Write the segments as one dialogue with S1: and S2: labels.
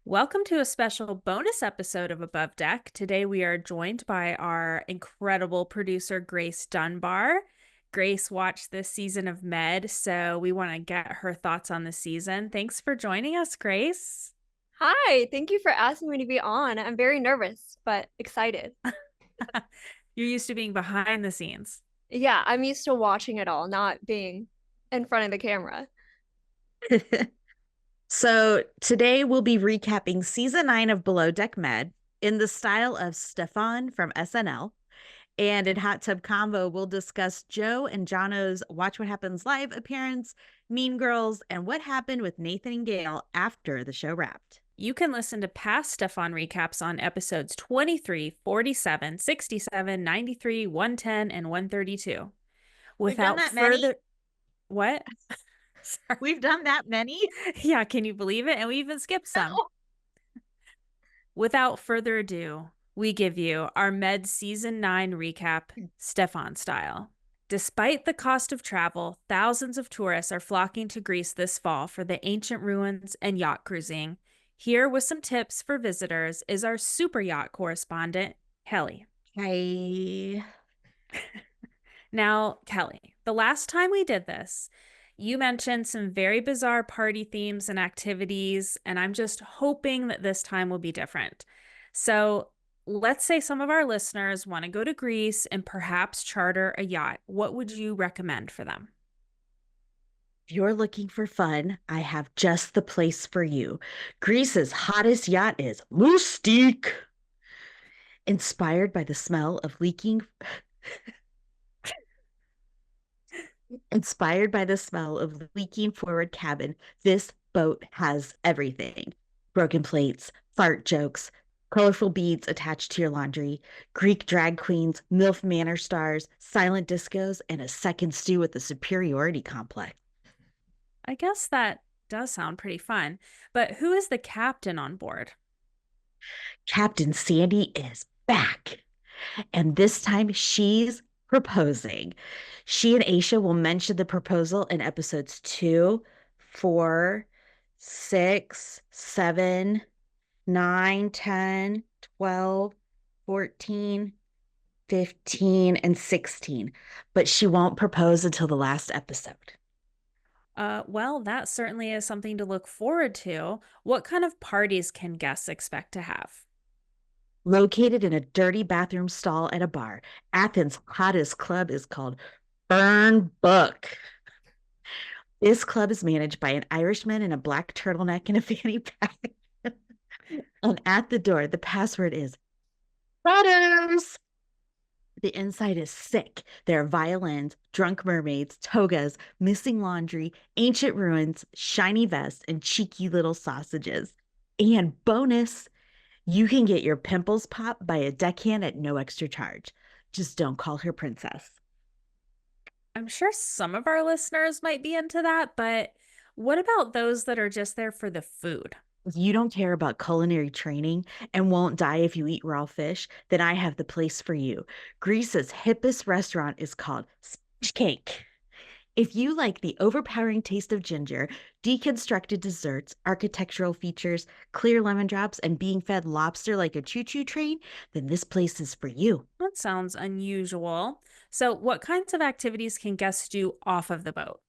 S1: Welcome to a special bonus episode of Above Deck. Today we are joined by our incredible producer, Grace Dunbar. Grace watched this season of Med, so we want to get her thoughts on the season. Thanks for joining us, Grace.
S2: Hi, thank you for asking me to be on. I'm very nervous, but excited.
S1: You're used to being behind the scenes.
S2: Yeah, I'm used to watching it all, not being in front of the camera.
S3: So today we'll be recapping season 9 of Below Deck Med in the style of Stefon from SNL. And in Hot Tub Convo, we'll discuss Joe and Jono's Watch What Happens Live appearance, Mean Girls, and what happened with Nathan and Gail after the show wrapped.
S1: You can listen to past Stefon recaps on episodes 23, 47, 67, 93, 110, and 132. Without further... What?
S3: Sorry. We've done that many?
S1: Yeah, can you believe it? And we even skipped some.
S3: Oh.
S1: Without further ado, we give you our Med Season 9 recap, Stefon-style. Despite the cost of travel, thousands of tourists are flocking to Greece this fall for the ancient ruins and yacht cruising. Here with some tips for visitors is our super yacht correspondent, Kelli.
S3: Hey.
S1: Now, Kelli, the last time we did this, you mentioned some very bizarre party themes and activities, and I'm just hoping that this time will be different. So let's say some of our listeners want to go to Greece and perhaps charter a yacht. What would you recommend for them?
S3: If you're looking for fun, I have just the place for you. Greece's hottest yacht is Moustique. Inspired by the smell of leaking... Inspired by the smell of leaking forward cabin, this boat has everything. Broken plates, fart jokes, colorful beads attached to your laundry, Greek drag queens, MILF manor stars, silent discos, and a second stew with a superiority complex.
S1: I guess that does sound pretty fun, but who is the captain on board?
S3: Captain Sandy is back, and this time she's proposing. She and Aisha will mention the proposal in episodes 2, 4, 6, 7, 9, 10, 12, 14, 15, and 16. But she won't propose until the last episode.
S1: Well, that certainly is something to look forward to. What kind of parties can guests expect to have?
S3: Located in a dirty bathroom stall at a bar, Athens' hottest club is called Burn Book. This club is managed by an Irishman in a black turtleneck and a fanny pack. And at the door, the password is Brothers. The inside is sick. There are violins, drunk mermaids, togas, missing laundry, ancient ruins, shiny vests, and cheeky little sausages. And bonus, you can get your pimples popped by a deckhand at no extra charge. Just don't call her princess.
S1: I'm sure some of our listeners might be into that, but what about those that are just there for the food?
S3: If you don't care about culinary training and won't die if you eat raw fish, then I have the place for you. Greece's hippest restaurant is called Sponge Cake. If you like the overpowering taste of ginger, deconstructed desserts, architectural features, clear lemon drops, and being fed lobster like a choo-choo train, then this place is for you.
S1: That sounds unusual. So what kinds of activities can guests do off of the boat?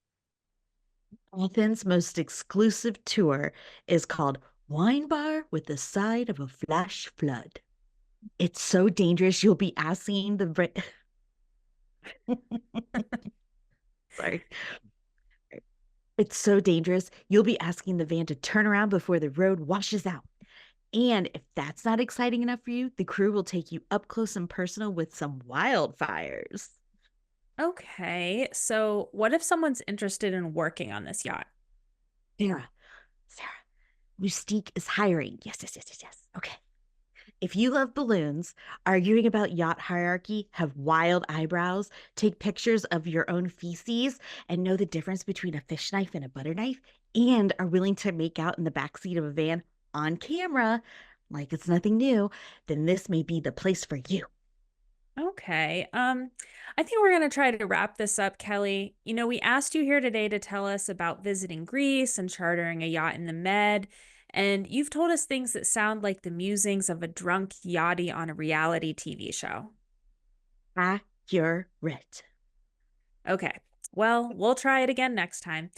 S3: Athens' most exclusive tour is called Wine Bar with the Side of a Flash Flood. It's so dangerous you'll be asking the... Sorry. It's so dangerous you'll be asking the van to turn around before the road washes out. And if that's not exciting enough for you, the crew will take you up close and personal with some wildfires.
S1: Okay, so what if someone's interested in working on this yacht?
S3: Sarah, Moustique is hiring. Yes. Okay. If you love balloons, arguing about yacht hierarchy, have wild eyebrows, take pictures of your own feces, and know the difference between a fish knife and a butter knife, and are willing to make out in the backseat of a van on camera, like it's nothing new, then this may be the place for you.
S1: Okay. I think we're going to try to wrap this up, Kelli. You know, we asked you here today to tell us about visiting Greece and chartering a yacht in the Med. And you've told us things that sound like the musings of a drunk yachty on a reality TV show.
S3: Accurate.
S1: Okay, well, we'll try it again next time.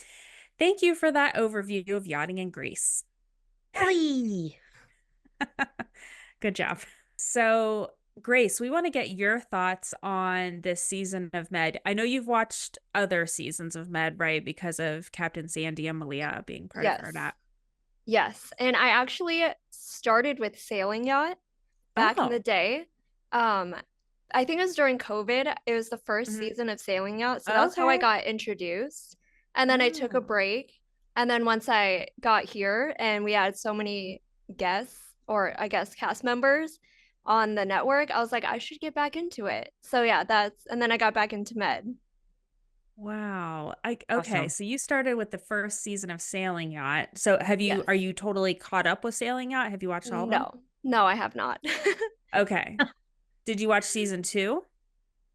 S1: Thank you for that overview of yachting in Greece.
S3: Kelli!
S1: Good job. So, Grace, we want to get your thoughts on this season of Med. I know you've watched other seasons of Med, right? Because of Captain Sandy and Malia being part of Hurrdat.
S2: Yes. And I actually started with Sailing Yacht back in the day. I think it was during COVID. It was the first season of Sailing Yacht. So that's how I got introduced. And then I took a break. And then once I got here and we had so many guests, or I guess cast members on the network, I was like, I should get back into it. So yeah, and then I got back into Med.
S1: Wow. Okay,
S3: Awesome.
S1: so you started with the first season of Sailing Yacht. So are you totally caught up with Sailing Yacht? Have you watched all of them?
S2: No, I have not.
S1: Okay. Did you watch season 2?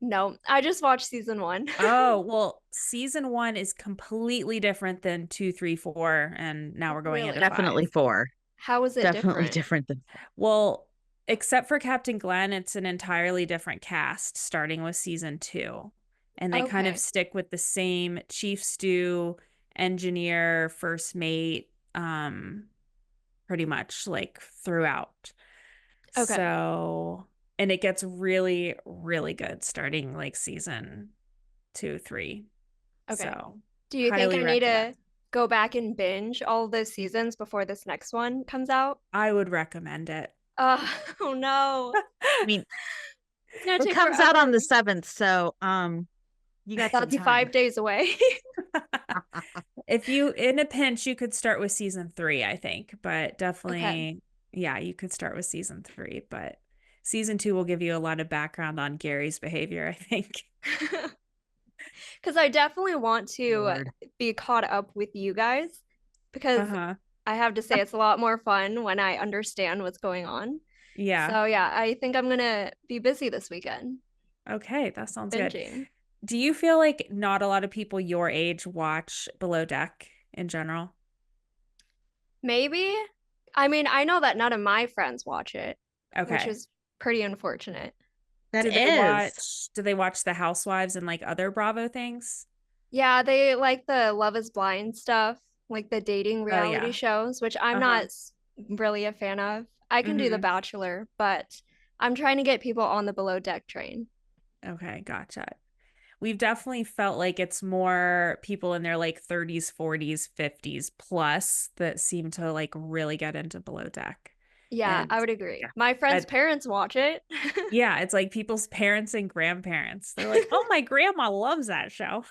S2: No, I just watched season 1.
S1: Oh, well, season 1 is completely different than 2, 3, 4, and now we're going into 5.
S3: Definitely 4.
S2: How is it
S3: Definitely different than 4.
S1: Well, except for Captain Glenn, it's an entirely different cast starting with season 2. And they kind of stick with the same chief stew, engineer, first mate, pretty much like throughout.
S2: Okay.
S1: So, and it gets really, really good starting like season 2, 3.
S2: Okay.
S1: So,
S2: do you think I need to go back and binge all those seasons before this next one comes out?
S1: I would recommend it.
S2: Oh no.
S3: I mean, it comes out on the 7th, so you got
S2: that's 5 days away.
S1: If you in a pinch, you could start with season 3, I think, but definitely, yeah, you could start with season 3, but season 2 will give you a lot of background on Gary's behavior, I think.
S2: Because I definitely want to be caught up with you guys, because I have to say it's a lot more fun when I understand what's going on.
S1: Yeah.
S2: So yeah, I think I'm gonna be busy this weekend.
S1: Okay, that sounds good.
S2: Binging.
S1: Do you feel like not a lot of people your age watch Below Deck in general?
S2: Maybe. I mean, I know that none of my friends watch it, which
S1: Okay.
S2: is pretty unfortunate.
S1: Do they watch The Housewives and like other Bravo things?
S2: Yeah, they like the Love is Blind stuff, like the dating reality shows, which I'm not really a fan of. I can do The Bachelor, but I'm trying to get people on the Below Deck train.
S1: Okay, gotcha. We've definitely felt like it's more people in their like 30s, 40s, 50s plus that seem to like really get into Below Deck.
S2: Yeah, I would agree. My friends' parents watch it.
S1: Yeah, it's like people's parents and grandparents. They're like, oh, my grandma loves that show.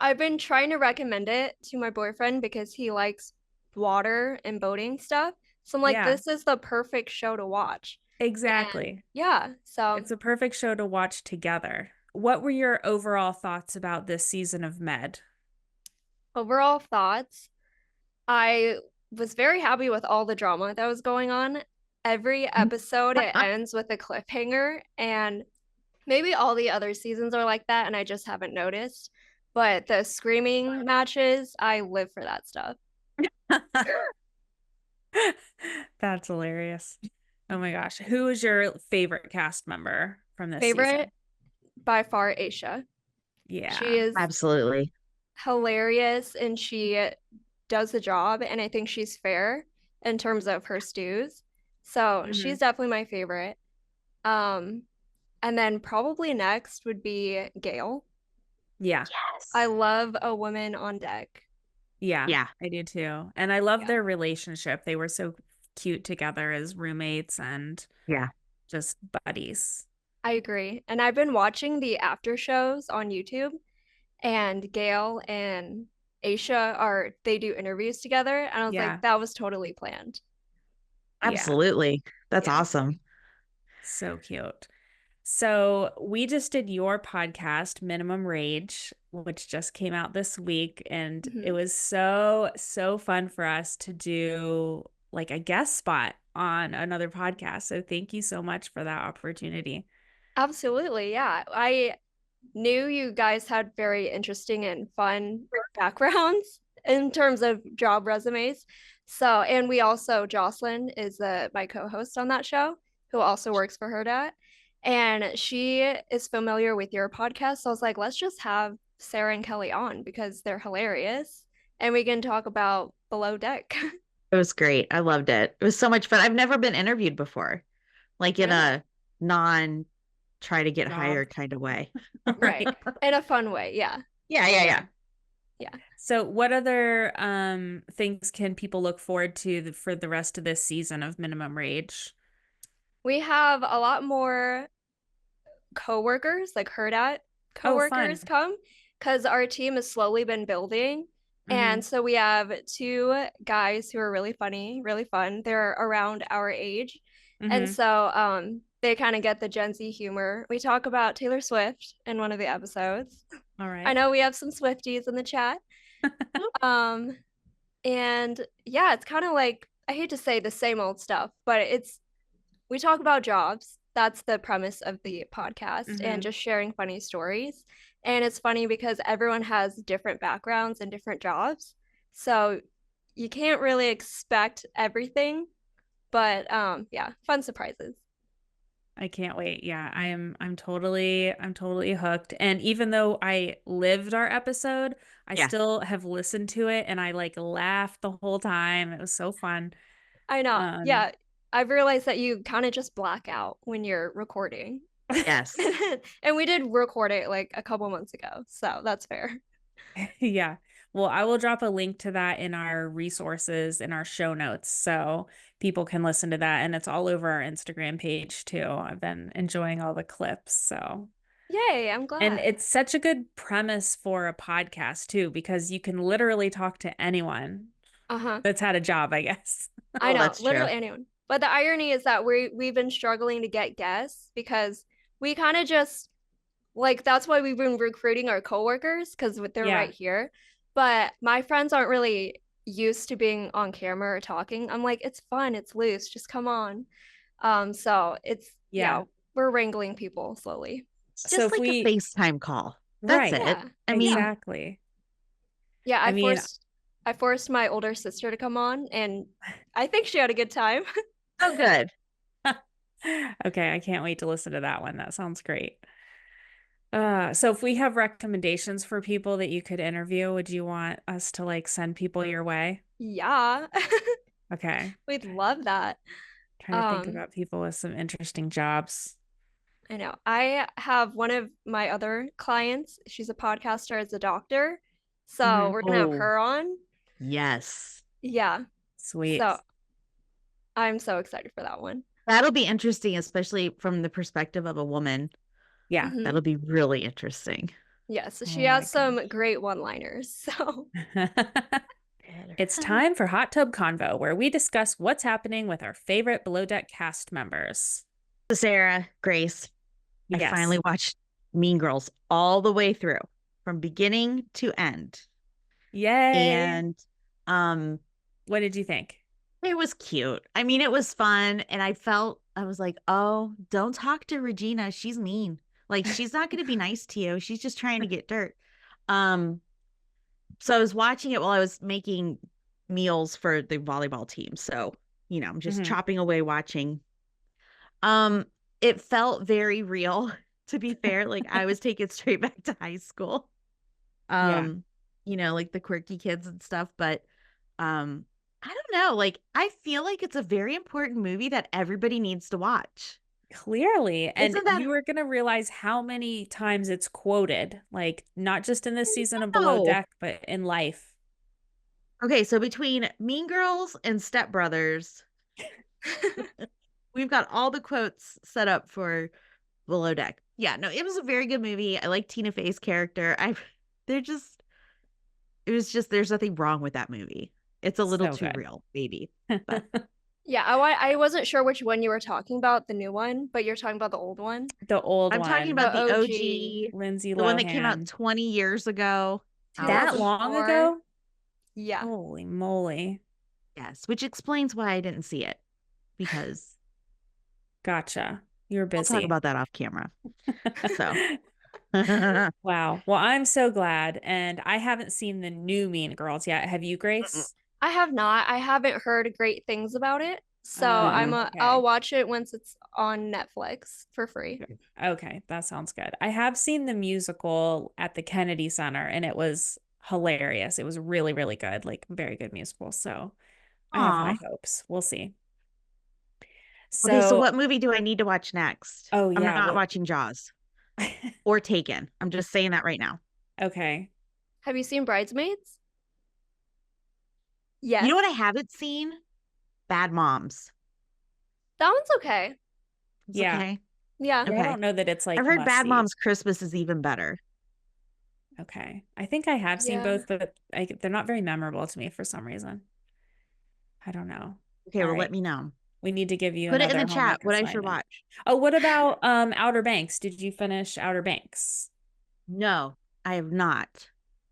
S2: I've been trying to recommend it to my boyfriend because he likes water and boating stuff. So I'm like, this is the perfect show to watch.
S1: Exactly.
S2: And yeah, so
S1: it's a perfect show to watch together. What were your overall thoughts about this season of Med?
S2: Overall thoughts, I was very happy with all the drama that was going on. Every episode, it ends with a cliffhanger, and maybe all the other seasons are like that, and I just haven't noticed. But the screaming matches, I live for that stuff.
S1: That's hilarious. Oh my gosh. Who is your favorite cast member from this season?
S2: By far, Aisha.
S1: Yeah.
S2: She is
S3: absolutely
S2: hilarious, and she does the job, and I think she's fair in terms of her stews. So she's definitely my favorite. And then probably next would be Gail.
S1: Yeah.
S3: Yes.
S2: I love a woman on deck.
S1: Yeah, I do too. And I love their relationship. They were so cute together as roommates and just buddies.
S2: I agree. And I've been watching the after shows on YouTube, and Gail and Aisha they do interviews together, and I was like, that was totally planned.
S3: Absolutely. That's awesome.
S1: So cute. So we just did your podcast, Minimum Rage, which just came out this week. And it was so fun for us to do like a guest spot on another podcast. So thank you so much for that opportunity.
S2: Absolutely. Yeah. I knew you guys had very interesting and fun backgrounds in terms of job resumes. So, and we also, Jocelyn is my co-host on that show, who also works for Hurrdat. And she is familiar with your podcast. So I was like, let's just have Sarah and Kelli on because they're hilarious. And we can talk about Below Deck.
S3: It was great. I loved it. It was so much fun. I've never been interviewed before, like in a non try to get hired kind of way.
S2: Right. In a fun way. Yeah.
S3: Yeah.
S1: So what other things can people look forward to for the rest of this season of Minimum Rage?
S2: We have a lot more coworkers, like Hurrdat coworkers come, because our team has slowly been building. And so we have 2 guys who are really funny, really fun. They're around our age. And so they kind of get the Gen Z humor. We talk about Taylor Swift in one of the episodes.
S1: All right.
S2: I know we have some Swifties in the chat. And yeah, it's kind of like, I hate to say the same old stuff, but we talk about jobs. That's the premise of the podcast, and just sharing funny stories. And it's funny because everyone has different backgrounds and different jobs. So you can't really expect everything, but yeah, fun surprises.
S1: I can't wait. Yeah, I'm totally hooked. And even though I lived our episode, I still have listened to it and I like laughed the whole time. It was so fun.
S2: I know. Yeah. I've realized that you kind of just black out when you're recording.
S3: Yes.
S2: And we did record it like a couple months ago, so that's fair.
S1: Yeah. Well, I will drop a link to that in our resources in our show notes so people can listen to that. And it's all over our Instagram page too. I've been enjoying all the clips. So
S2: yay, I'm glad.
S1: And it's such a good premise for a podcast too, because you can literally talk to anyone that's had a job, I guess.
S2: I know, literally anyone. But the irony is that we've been struggling to get guests because we kind of just like, that's why we've been recruiting our coworkers because they're right here. But my friends aren't really used to being on camera or talking. I'm like, it's fun, it's loose, just come on. So it's we're wrangling people slowly.
S3: Just so like a FaceTime call. That's it.
S1: Yeah,
S3: I mean,
S1: exactly.
S2: Yeah, I forced my older sister to come on, and I think she had a good time.
S3: Oh, good.
S1: Okay, I can't wait to listen to that one. That sounds great. So if we have recommendations for people that you could interview, would you want us to like send people your way?
S2: Yeah.
S1: Okay.
S2: We'd love that.
S1: Trying to think about people with some interesting jobs.
S2: I know. I have one of my other clients. She's a podcaster as a doctor. So we're going to have her on.
S3: Yes.
S2: Yeah.
S1: Sweet.
S2: So I'm so excited for that one.
S3: That'll be interesting, especially from the perspective of a woman.
S1: Yeah.
S3: That'll be really interesting.
S2: Yes. She has some great one-liners. So
S1: it's time for Hot Tub Convo, where we discuss what's happening with our favorite Below Deck cast members.
S3: Sarah, Grace, I finally watched Mean Girls all the way through from beginning to end.
S1: Yay.
S3: And
S1: what did you think?
S3: It was cute. I mean, it was fun. And I was like, oh, don't talk to Regina. She's mean. Like, she's not going to be nice to you. She's just trying to get dirt. So I was watching it while I was making meals for the volleyball team. So, you know, I'm just chopping away watching. It felt very real, to be fair. Like, I was taken straight back to high school. You know, like the quirky kids and stuff. But I don't know. Like, I feel like it's a very important movie that everybody needs to watch.
S1: Clearly. And you are going to realize how many times it's quoted, like not just in this season of Below Deck, but in life.
S3: Okay, so between Mean Girls and Step Brothers, we've got all the quotes set up for Below Deck. Yeah, no, it was a very good movie. I like Tina Fey's character. There's nothing wrong with that movie. It's a little too real, maybe. But.
S2: Yeah, I wasn't sure which one you were talking about, the new one, but you're talking about the old one.
S1: The old one.
S3: I'm talking about the OG,
S1: Lindsay Lohan.
S3: The one that came out 20 years ago.
S1: That long ago?
S2: Yeah.
S1: Holy moly.
S3: Yes, which explains why I didn't see it. Because.
S1: Gotcha. You were busy.
S3: We'll talk about that off camera. So.
S1: Wow. Well, I'm so glad. And I haven't seen the new Mean Girls yet. Have you, Grace?
S2: I have not. I haven't heard great things about it. So I'll watch it once it's on Netflix for free.
S1: Okay, that sounds good. I have seen the musical at the Kennedy Center and it was hilarious. It was really, really good, like very good musical. So I have high hopes. We'll see.
S3: Okay, so what movie do I need to watch next?
S1: Oh,
S3: I'm
S1: yeah.
S3: not watching Jaws or Taken. I'm just saying that right now.
S1: Okay.
S2: Have you seen Bridesmaids? Yes.
S3: You know what I haven't seen? Bad Moms.
S2: That one's okay.
S3: It's okay.
S2: Yeah.
S3: Okay.
S1: I don't know that it's like
S3: I've heard Bad
S1: see.
S3: Moms Christmas is even better.
S1: Okay. I think I have seen both, but they're not very memorable to me for some reason. I don't know.
S3: Okay, well, let me know.
S1: We need to give you
S3: Put it in the
S1: another
S3: chat what I
S1: assignment.
S3: should watch.
S1: Oh, what about Outer Banks? Did you finish Outer Banks?
S3: No, I have not.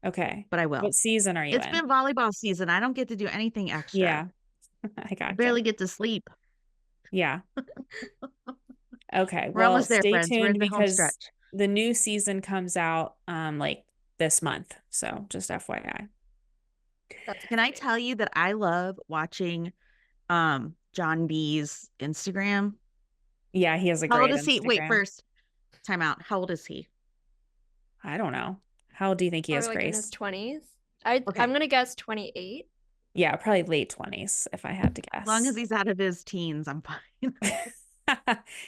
S1: Okay.
S3: But I will.
S1: What season are you in?
S3: It's been volleyball season. I don't get to do anything extra.
S1: Yeah. I got you.
S3: Barely get to sleep.
S1: Yeah. Okay.
S3: We're almost there, friends.
S1: Stay
S3: We're in
S1: tuned
S3: the home
S1: because
S3: stretch.
S1: the new season comes out like this month. So just FYI.
S3: Can I tell you that I love watching John B's Instagram?
S1: Yeah, he has a
S3: great How old is
S1: Instagram.
S3: he? Wait, first, time out. How old is he?
S1: I don't know. How old do you think he is,
S2: like
S1: Grace?
S2: In his 20s. I'm gonna guess 28.
S1: Yeah, probably late 20s if I had to guess.
S3: As long as he's out of his teens, I'm fine.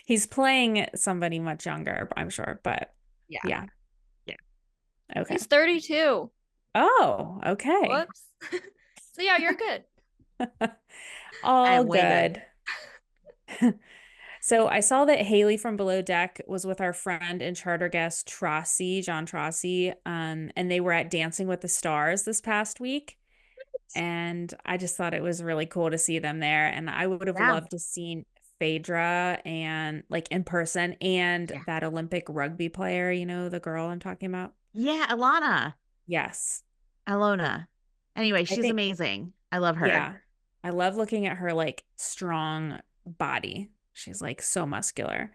S1: He's playing somebody much younger, I'm sure, but yeah. Okay.
S2: He's 32.
S1: Oh, okay.
S2: Whoops. So yeah, you're good.
S1: All good. So I saw that Hayley from Below Deck was with our friend and charter guest Trossey, John Trossey, and they were at Dancing with the Stars this past week. And I just thought it was really cool to see them there. And I would have loved to see Phaedra and like in person and that Olympic rugby player, you know, the girl I'm talking about.
S3: Yeah, Alana.
S1: Yes.
S3: Alona. Anyway, she's amazing. I love her.
S1: Yeah. I love looking at her like strong body. She's like so muscular.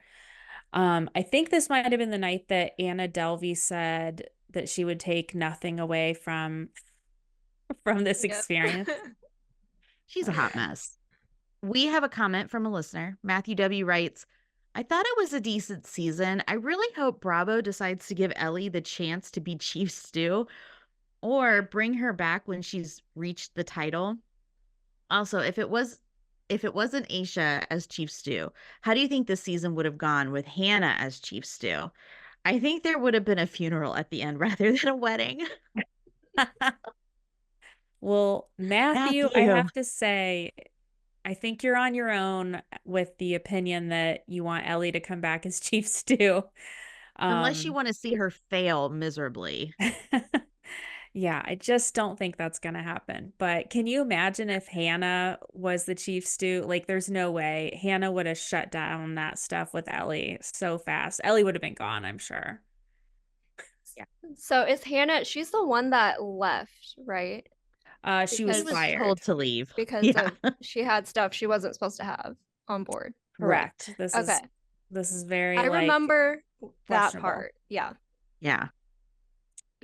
S1: I think this might have been the night that Anna Delvey said that she would take nothing away from this experience.
S3: She's a hot mess. We have a comment from a listener. Matthew W. writes, I thought it was a decent season. I really hope Bravo decides to give Ellie the chance to be Chief Stew or bring her back when she's reached the title. Also, if it wasn't Aisha as Chief Stew, how do you think this season would have gone with Hannah as Chief Stew? I think there would have been a funeral at the end rather than a wedding.
S1: Well, Matthew, I have to say, I think you're on your own with the opinion that you want Ellie to come back as Chief Stew.
S3: Unless you want to see her fail miserably.
S1: Yeah, I just don't think that's going to happen. But can you imagine if Hannah was the Chief Stew? Like, there's no way. Hannah would have shut down that stuff with Ellie so fast. Ellie would have been gone, I'm sure.
S2: Yeah. So is Hannah, she's the one that left, right?
S1: She was fired.
S3: Told to leave.
S2: Because she had stuff she wasn't supposed to have on board.
S1: Correct. Right. This is very
S2: I remember that part. Yeah.
S3: Yeah.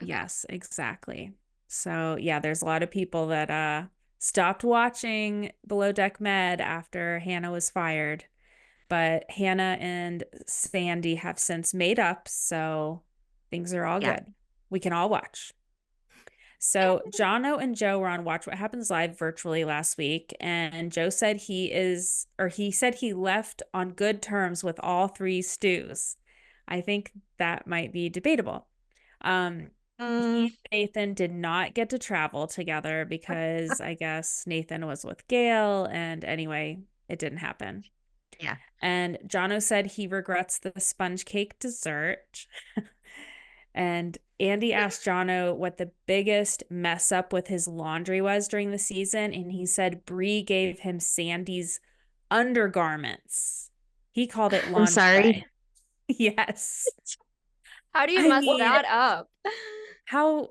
S1: Yes, exactly. So yeah, there's a lot of people that stopped watching Below Deck Med after Hannah was fired. But Hannah and Sandy have since made up, so things are all good. We can all watch. So Jono and Joe were on Watch What Happens Live virtually last week, and Joe said he said he left on good terms with all three stews. I think that might be debatable. He and Nathan did not get to travel together because I guess Nathan was with Gail, and anyway, it didn't happen.
S3: Yeah.
S1: And Jono said he regrets the sponge cake dessert. And Andy asked Jono what the biggest mess up with his laundry was during the season, and he said Bree gave him Sandy's undergarments. He called it laundry.
S3: I'm sorry.
S1: Yes.
S2: How do you mess that up?
S1: How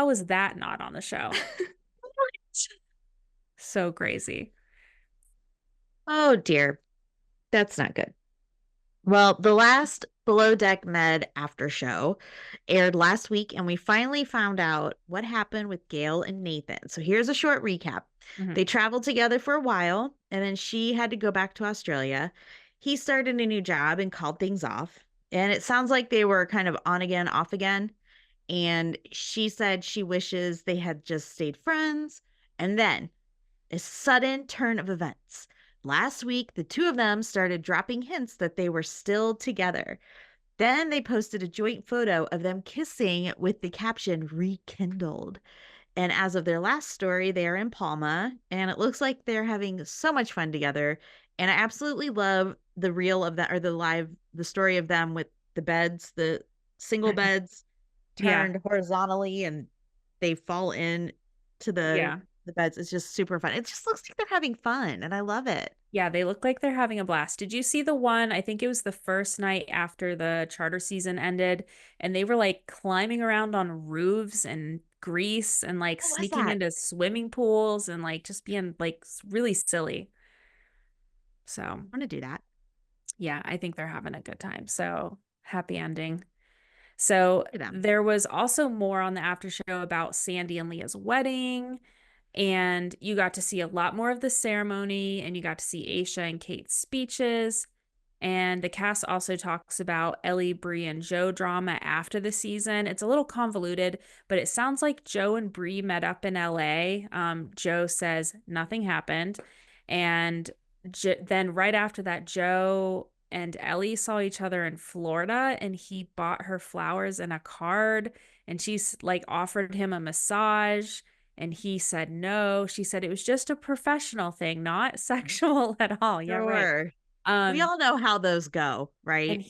S1: is that not on the show? So crazy.
S3: Oh dear. That's not good. Well, the last Below Deck Med after show aired last week, and we finally found out what happened with Gail and Nathan. So here's a short recap. They traveled together for a while, and then she had to go back to Australia. He started a new job and called things off. And it sounds like they were kind of on again, off again. And she said she wishes they had just stayed friends. And then a sudden turn of events. Last week, the two of them started dropping hints that they were still together. Then they posted a joint photo of them kissing with the caption rekindled. And as of their last story, they are in Palma, and it looks like they're having so much fun together. And I absolutely love the reel of that, or the story of them with the beds, the single beds turned horizontally, and they fall in to the beds. It's just super fun. It just looks like they're having fun, and I love it.
S1: Yeah, they look like they're having a blast. Did you see the one? I think it was the first night after the charter season ended, and they were like climbing around on roofs and Greece and like sneaking into swimming pools and like just being like really silly. So I
S3: want to do that.
S1: Yeah, I think they're having a good time. So happy ending. So there was also more on the after show about Sandy and Leah's wedding. And you got to see a lot more of the ceremony, and you got to see Aisha and Kate's speeches. And the cast also talks about Ellie, Bree, and Joe drama after the season. It's a little convoluted, but it sounds like Joe and Bree met up in LA. Joe says nothing happened. And then right after that, Joe and Ellie saw each other in Florida, and he bought her flowers and a card, and she's like offered him a massage. And he said no. She said it was just a professional thing, not sexual at all. Yeah, right.
S3: We all know how those go, right?
S1: And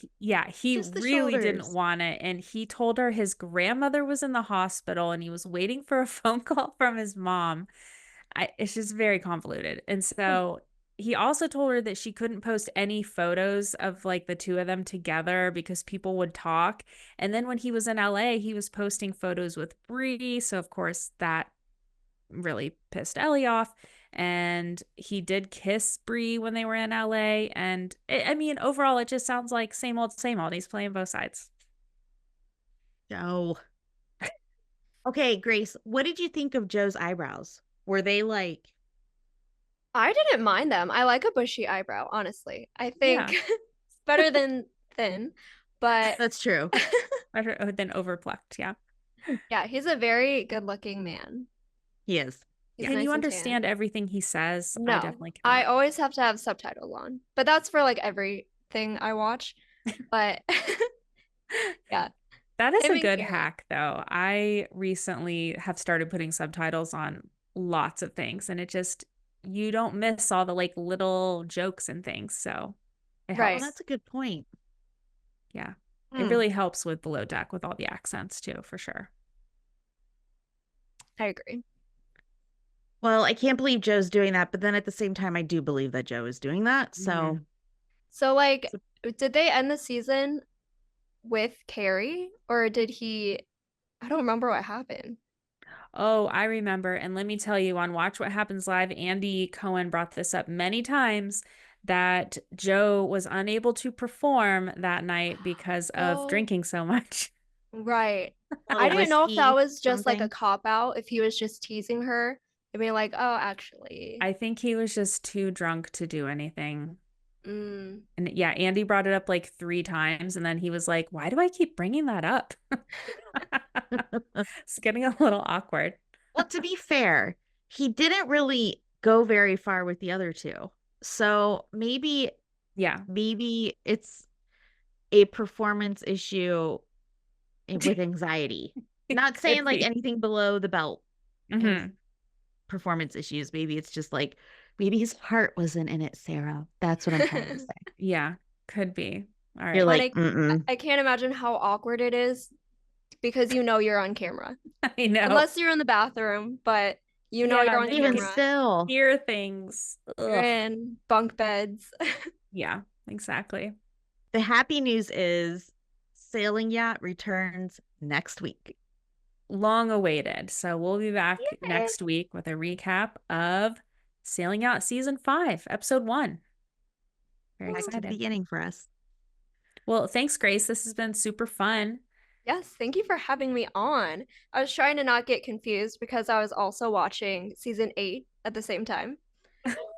S1: he really didn't want it. And he told her his grandmother was in the hospital and he was waiting for a phone call from his mom. It's just very convoluted. And so he also told her that she couldn't post any photos of like the two of them together because people would talk. And then when he was in LA, he was posting photos with Bree. So of course that really pissed Ellie off, and he did kiss Bree when they were in LA. And I mean, overall, it just sounds like same old, same old. He's playing both sides.
S3: Joe. Okay, Grace, what did you think of Joe's eyebrows? Were they like...
S2: I didn't mind them. I like a bushy eyebrow, honestly. I think it's better than thin, but...
S3: That's true.
S1: Better than overplucked, yeah.
S2: Yeah, he's a very good-looking man.
S3: He is.
S1: Can you understand everything he says?
S2: No,
S1: I definitely cannot.
S2: I always have to have subtitles on, but that's for like everything I watch. But yeah,
S1: that is a good hack, though. I recently have started putting subtitles on lots of things, and it just, you don't miss all the like little jokes and things. So it helps.
S3: Well, that's a good point.
S1: Yeah, it really helps with Below Deck with all the accents too, for sure.
S2: I agree.
S3: Well, I can't believe Joe's doing that, but then at the same time, I do believe that Joe is doing that. So,
S2: like, did they end the season with Carrie, or did he? I don't remember what happened.
S1: Oh, I remember. And let me tell you, on Watch What Happens Live, Andy Cohen brought this up many times, that Joe was unable to perform that night because of drinking so much.
S2: Right. I didn't know if that was just like a cop out, if he was just teasing her and being like, oh, actually.
S1: I think he was just too drunk to do anything. And yeah, Andy brought it up like 3 times, and then he was like, why do I keep bringing that up? It's getting a little awkward.
S3: Well, to be fair, he didn't really go very far with the other two. So maybe it's a performance issue with anxiety. Not saying like anything below the belt. Performance issues. Maybe it's just like, maybe his heart wasn't in it, Sarah. That's what I'm trying to say.
S1: Yeah, could be. All right.
S3: You're like,
S2: I can't imagine how awkward it is because you're on camera.
S1: I know.
S2: Unless you're in the bathroom, but you're on
S3: even
S2: camera.
S3: Still
S1: hear things.
S2: You're in bunk beds.
S1: Yeah, exactly.
S3: The happy news is Sailing Yacht returns next week.
S1: Long awaited. So we'll be back next week with a recap of Sailing Yacht Season 5, Episode 1. Very excited.
S3: Beginning for us.
S1: Well, thanks, Grace. This has been super fun.
S2: Yes, thank you for having me on. I was trying to not get confused because I was also watching season 8 at the same time.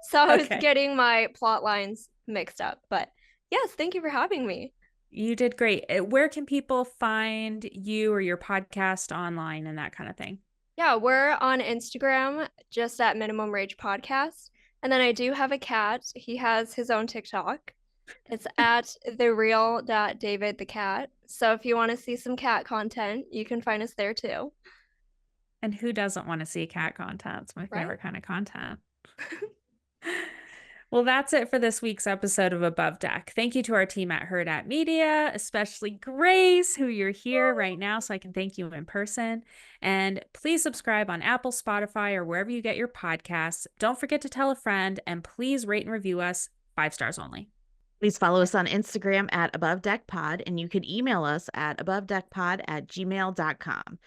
S2: So I was getting my plot lines mixed up. But yes, thank you for having me.
S1: You did great. Where can people find you or your podcast online and that kind of thing?
S2: Yeah, we're on Instagram, just at Minimum Rage Podcast. And then I do have a cat. He has his own TikTok. It's at thereal.david the cat. So if you want to see some cat content, you can find us there too.
S1: And who doesn't want to see cat content? It's my favorite kind of content. Well, that's it for this week's episode of Above Deck. Thank you to our team at Hurrdat Media, especially Grace, who you're here right now, so I can thank you in person. And please subscribe on Apple, Spotify, or wherever you get your podcasts. Don't forget to tell a friend, and please rate and review us 5 stars only.
S3: Please follow us on Instagram at abovedeckpod, and you can email us at abovedeckpod@gmail.com.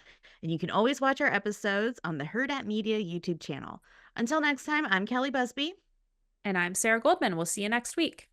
S3: And you can always watch our episodes on the Hurrdat Media YouTube channel. Until next time, I'm Kelli Busby.
S1: And I'm Sarah Goldman. We'll see you next week.